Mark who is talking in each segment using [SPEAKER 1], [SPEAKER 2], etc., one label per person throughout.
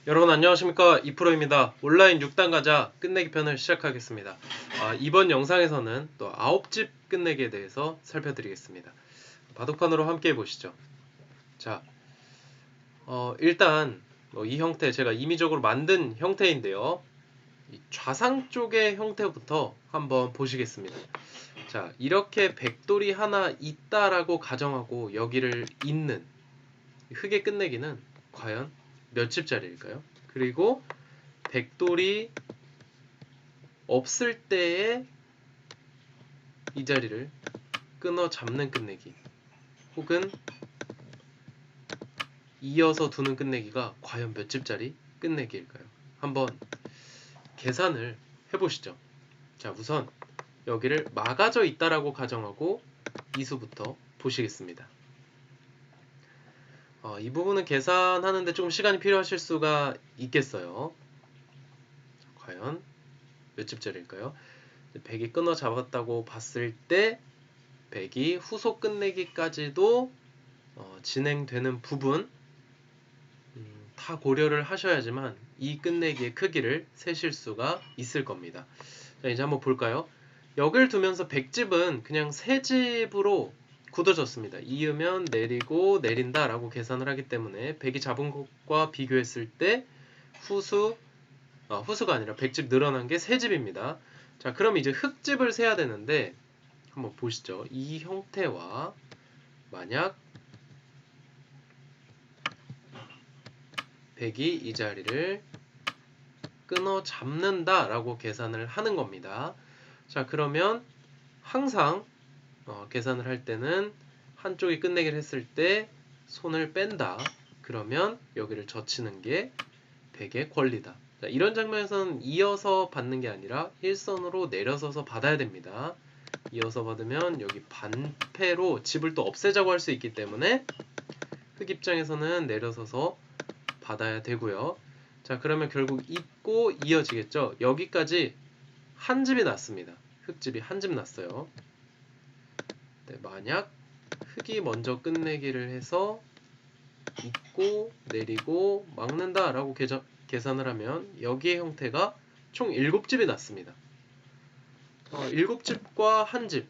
[SPEAKER 1] 여러분 안녕하십니까, 이프로입니다. 온라인 6단 가자 끝내기 편을 시작하겠습니다. 이번 영상에서는 또 9집 끝내기에 대해서 살펴드리겠습니다. 바둑판으로 함께 해보시죠. 자, 일단 이 형태 제가 임의적으로 만든 형태인데요. 이 좌상 쪽의 형태부터 한번 보시겠습니다. 자, 이렇게 백돌이 하나 있다라고 가정하고 여기를 잇는 흙의 끝내기는 과연 몇 집짜리일까요? 그리고 백돌이 없을 때에 이 자리를 끊어 잡는 끝내기 혹은 이어서 두는 끝내기가 과연 몇 집짜리 끝내기일까요? 한번 계산을 해보시죠. 자, 우선 여기를 막아져 있다라고 가정하고 이수부터 보시겠습니다. 이 부분은 계산하는데 조금 시간이 필요하실 수가 있겠어요. 과연 몇 집짜리일까요? 100이 끊어 잡았다고 봤을 때 100이 후속 끝내기까지도 진행되는 부분 다 고려를 하셔야지만 이 끝내기의 크기를 세실 수가 있을 겁니다. 자, 이제 한번 볼까요? 여길 두면서 100집은 그냥 3집으로 굳어졌습니다. 이으면 내리고 내린다 라고 계산을 하기 때문에 100이 잡은 것과 비교했을 때 후수가 아니라 100집 늘어난 게 3집입니다. 자, 그럼 이제 흙집을 세야 되는데 한번 보시죠. 이 형태와 만약 100이 이 자리를 끊어 잡는다 라고 계산을 하는 겁니다. 자, 그러면 항상 계산을 할 때는 한쪽이 끝내기를 했을 때 손을 뺀다. 그러면 여기를 젖히는 게 100의 권리다. 자, 이런 장면에서는 이어서 받는 게 아니라 일선으로 내려서서 받아야 됩니다. 이어서 받으면 여기 반패로 집을 또 없애자고 할 수 있기 때문에 흙 입장에서는 내려서서 받아야 되고요. 자, 그러면 결국 잇고 이어지겠죠. 여기까지 한 집이 났습니다. 흙집이 한 집 났어요. 네, 만약 흙이 먼저 끝내기를 해서 잇고 내리고 막는다 라고 계산을 하면 여기의 형태가 총 7집이 났습니다. 7집과 한 집,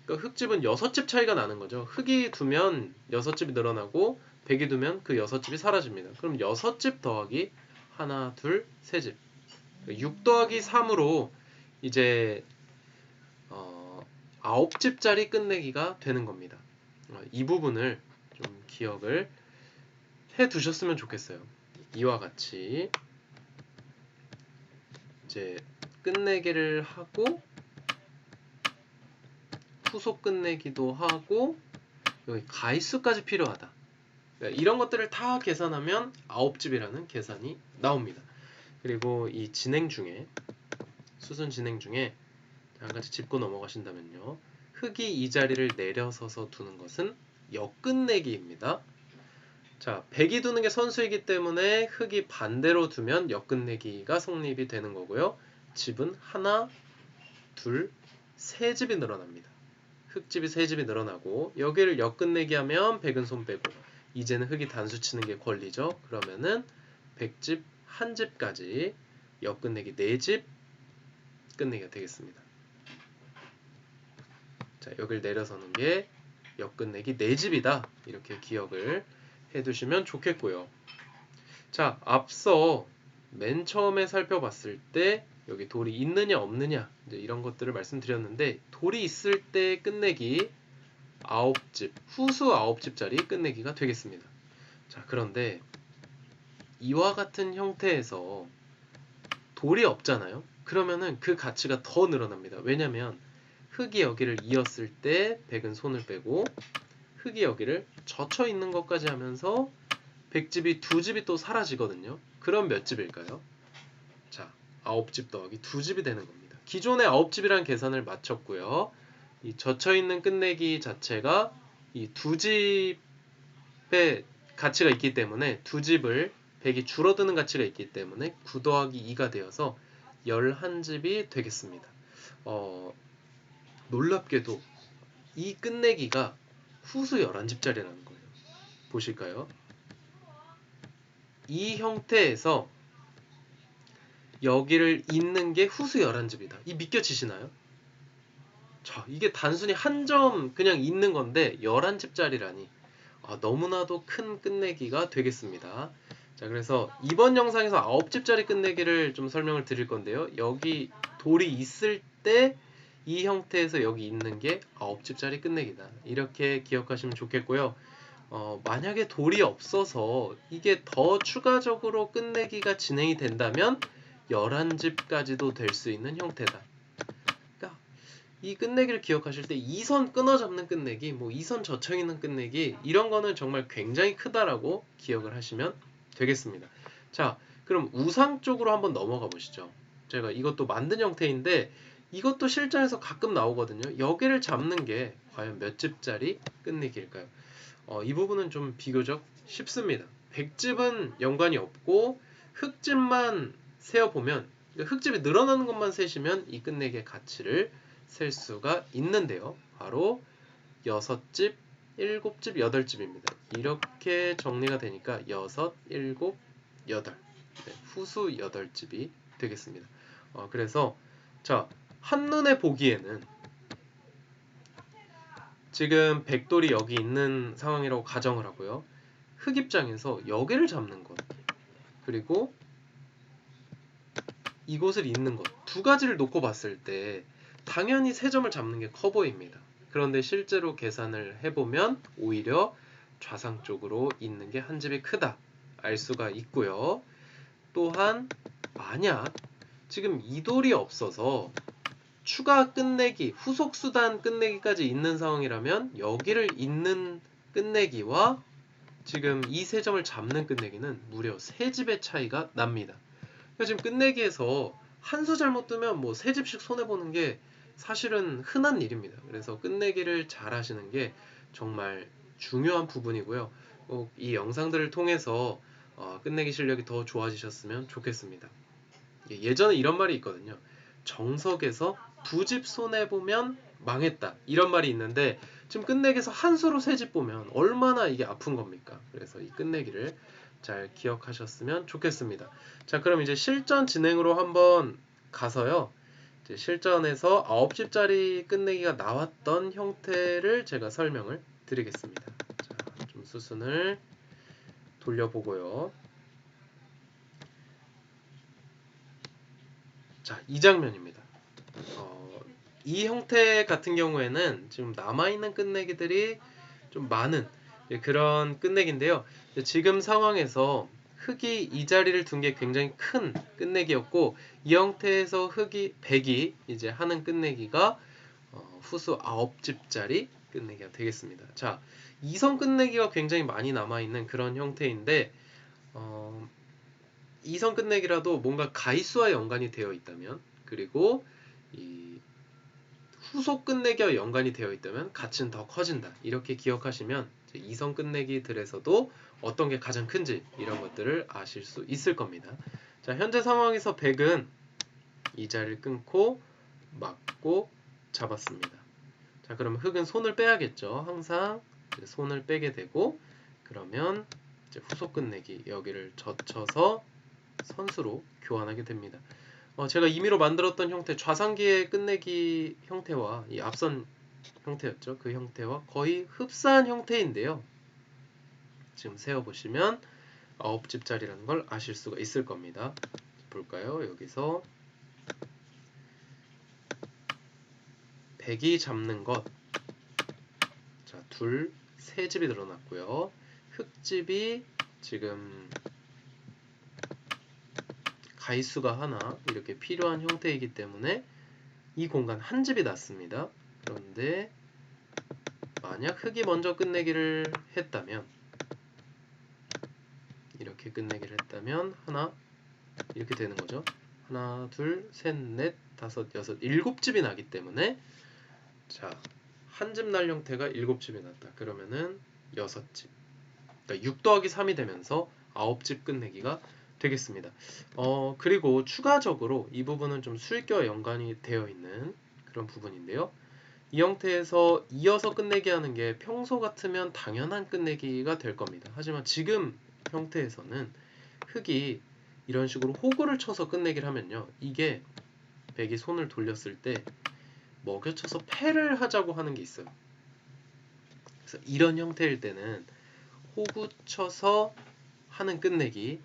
[SPEAKER 1] 그러니까 흙집은 6집 차이가 나는 거죠. 흙이 두면 6집이 늘어나고 100이 두면 그 6집이 사라집니다. 그럼 6집 더하기 하나, 둘, 세 집. 6 더하기 3으로 이제 9집짜리 끝내기가 되는 겁니다. 이 부분을 좀 기억을 해 두셨으면 좋겠어요. 이와 같이 이제 끝내기를 하고 후속 끝내기도 하고 여기 가위수까지 필요하다. 그러니까 이런 것들을 다 계산하면 9집이라는 계산이 나옵니다. 그리고 이 진행 중에 수순 진행 중에 한 가지 짚고 넘어가신다면요. 흙이 이 자리를 내려서서 두는 것은 역끝내기입니다. 자, 100이 두는 게 선수이기 때문에 흙이 반대로 두면 역끝내기가 성립이 되는 거고요. 집은 하나, 둘, 세 집이 늘어납니다. 흙집이 세 집이 늘어나고 여기를 역끝내기 하면 100은 손 빼고 이제는 흙이 단수 치는 게 권리죠. 그러면은 100집 한 집까지 역끝내기 4집 끝내기가 되겠습니다. 자, 여기를 내려서는 게 역끝내기 4집이다. 이렇게 기억을 해두시면 좋겠고요. 자, 앞서 맨 처음에 살펴봤을 때 여기 돌이 있느냐 없느냐 이제 이런 것들을 말씀드렸는데 돌이 있을 때 끝내기 9집, 후수 9집짜리 끝내기가 되겠습니다. 자, 그런데 이와 같은 형태에서 돌이 없잖아요. 그러면은 그 가치가 더 늘어납니다. 왜냐면 흙이 여기를 이었을 때 100은 손을 빼고 흙이 여기를 젖혀 있는 것까지 하면서 100집이 2집이 또 사라지거든요. 그럼 몇 집일까요? 자, 9집 더하기 2집이 되는 겁니다. 기존의 9집이라는 계산을 마쳤고요. 이 젖혀 있는 끝내기 자체가 이 2집의 가치가 있기 때문에 2집을 100이 줄어드는 가치가 있기 때문에 9 더하기 2가 되어서 11집이 되겠습니다. 놀랍게도 이 끝내기가 후수 11집짜리라는 거예요. 보실까요? 이 형태에서 여기를 잇는 게 후수 11집이다. 이 믿겨지시나요? 자, 이게 단순히 한 점 그냥 잇는 건데 11집짜리라니 너무나도 큰 끝내기가 되겠습니다. 자, 그래서 이번 영상에서 9집짜리 끝내기를 좀 설명을 드릴 건데요. 여기 돌이 있을 때 이 형태에서 여기 있는 게 9집짜리 끝내기다. 이렇게 기억하시면 좋겠고요. 만약에 돌이 없어서 이게 더 추가적으로 끝내기가 진행이 된다면 11집까지도 될 수 있는 형태다. 그러니까 이 끝내기를 기억하실 때 2선 끊어 잡는 끝내기, 뭐 2선 젖혀 있는 끝내기 이런 거는 정말 굉장히 크다라고 기억을 하시면 되겠습니다. 자, 그럼 우상 쪽으로 한번 넘어가 보시죠. 제가 이것도 만든 형태인데 이것도 실전에서 가끔 나오거든요. 여기를 잡는 게 과연 몇 집짜리 끝내기일까요? 이 부분은 좀 비교적 쉽습니다. 100집은 연관이 없고 흑집만 세어보면 흑집이 늘어나는 것만 세시면 이 끝내기의 가치를 셀 수가 있는데요. 바로 6집, 7집, 8집입니다. 이렇게 정리가 되니까 6, 7, 8 후수 8집이 되겠습니다. 그래서 자, 한눈에 보기에는 지금 백돌이 여기 있는 상황이라고 가정을 하고요. 흑 입장에서 여기를 잡는 것 그리고 이곳을 잇는 것 두 가지를 놓고 봤을 때 당연히 세 점을 잡는 게 커 보입니다. 그런데 실제로 계산을 해보면 오히려 좌상 쪽으로 잇는 게 한 집이 크다 알 수가 있고요. 또한 만약 지금 이 돌이 없어서 추가 끝내기, 후속 수단 끝내기까지 있는 상황이라면 여기를 잇는 끝내기와 지금 이 세 점을 잡는 끝내기는 무려 3집의 차이가 납니다. 그러니까 지금 끝내기에서 한 수 잘못 뜨면 뭐 3집씩 손해보는 게 사실은 흔한 일입니다. 그래서 끝내기를 잘 하시는 게 정말 중요한 부분이고요. 꼭 이 영상들을 통해서 끝내기 실력이 더 좋아지셨으면 좋겠습니다. 예전에 이런 말이 있거든요. 정석에서 2집 손해보면 망했다. 이런 말이 있는데 지금 끝내기에서 한 수로 3집 보면 얼마나 이게 아픈 겁니까? 그래서 이 끝내기를 잘 기억하셨으면 좋겠습니다. 자, 그럼 이제 실전 진행으로 한번 가서요. 이제 실전에서 9집짜리 끝내기가 나왔던 형태를 제가 설명을 드리겠습니다. 자, 좀 수순을 돌려보고요. 자, 이 장면입니다. 이 형태 같은 경우에는 지금 남아있는 끝내기들이 좀 많은 그런 끝내기인데요. 지금 상황에서 흑이 이 자리를 둔 게 굉장히 큰 끝내기였고 이 형태에서 백이 이제 하는 끝내기가 후수 9집짜리 끝내기가 되겠습니다. 자, 2선 끝내기가 굉장히 많이 남아있는 그런 형태인데 2선 끝내기라도 뭔가 가위수와 연관이 되어 있다면 그리고 이 후속 끝내기와 연관이 되어 있다면 가치는 더 커진다. 이렇게 기억하시면 2선 끝내기들에서도 어떤 게 가장 큰지 이런 것들을 아실 수 있을 겁니다. 자, 현재 상황에서 백은 이 자리를 끊고 맞고 잡았습니다. 자, 그러면 흑은 손을 빼야겠죠. 항상 손을 빼게 되고 그러면 이제 후속 끝내기 여기를 젖혀서 선수로 교환하게 됩니다. 제가 임의로 만들었던 형태 좌상기의 끝내기 형태와 이 앞선 형태였죠. 그 형태와 거의 흡사한 형태인데요. 지금 세어보시면 9집짜리라는 걸 아실 수가 있을 겁니다. 볼까요? 여기서 백이 잡는 것 자, 둘, 세 집이 늘어났고요. 흑집이 지금 가위수가 하나 이렇게 필요한 형태이기 때문에 이 공간 한 집이 났습니다. 그런데 만약 흑이 먼저 끝내기를 했다면 이렇게 끝내기를 했다면 하나 이렇게 되는 거죠. 하나, 둘, 셋, 넷, 다섯, 여섯, 7집이 나기 때문에 자, 한 집 날 형태가 7집이 났다. 그러면은 6집. 그러니까 6 더하기 3이 되면서 9집 끝내기가 되겠습니다. 그리고 추가적으로 이 부분은 좀 수익과 연관이 되어 있는 그런 부분인데요. 이 형태에서 이어서 끝내기 하는 게 평소 같으면 당연한 끝내기가 될 겁니다. 하지만 지금 형태에서는 흑이 이런 식으로 호구를 쳐서 끝내기를 하면요. 이게 백이 손을 돌렸을 때 먹여쳐서 패를 하자고 하는 게 있어요. 그래서 이런 형태일 때는 호구 쳐서 하는 끝내기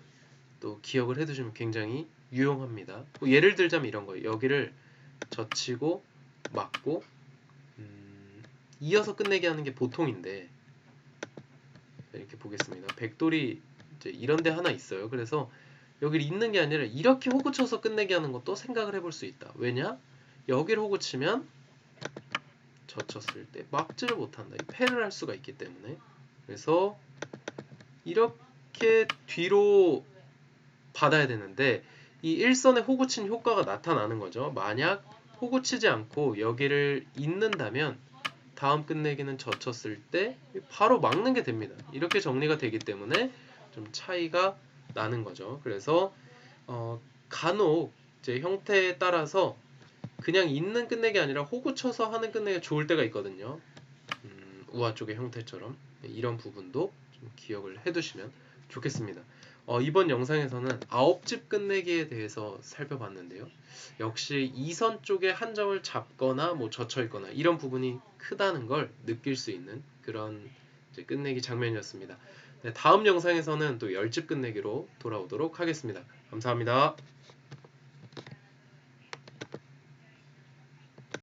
[SPEAKER 1] 또 기억을 해두시면 굉장히 유용합니다. 뭐 예를 들자면 이런 거예요. 여기를 젖히고 막고 이어서 끝내기 하는 게 보통인데 이렇게 보겠습니다. 백돌이 이제 이런 데 하나 있어요. 그래서 여기를 잇는 게 아니라 이렇게 호구 쳐서 끝내기 하는 것도 생각을 해볼 수 있다. 왜냐? 여기를 호구 치면 젖혔을 때 막지를 못한다. 패를 할 수가 있기 때문에. 그래서 이렇게 뒤로 받아야 되는데 이 일선에 호구 친 효과가 나타나는 거죠. 만약 호구 치지 않고 여기를 잇는다면 다음 끝내기는 젖혔을 때 바로 막는 게 됩니다. 이렇게 정리가 되기 때문에 좀 차이가 나는 거죠. 그래서 간혹 이제 형태에 따라서 그냥 잇는 끝내기 아니라 호구 쳐서 하는 끝내기가 좋을 때가 있거든요. 우아 쪽의 형태처럼 이런 부분도 좀 기억을 해두시면 좋겠습니다. 이번 영상에서는 9집 끝내기에 대해서 살펴봤는데요. 역시 2선 쪽에 한 점을 잡거나 뭐 젖혀 있거나 이런 부분이 크다는 걸 느낄 수 있는 그런 이제 끝내기 장면이었습니다. 네, 다음 영상에서는 또 10집 끝내기로 돌아오도록 하겠습니다. 감사합니다.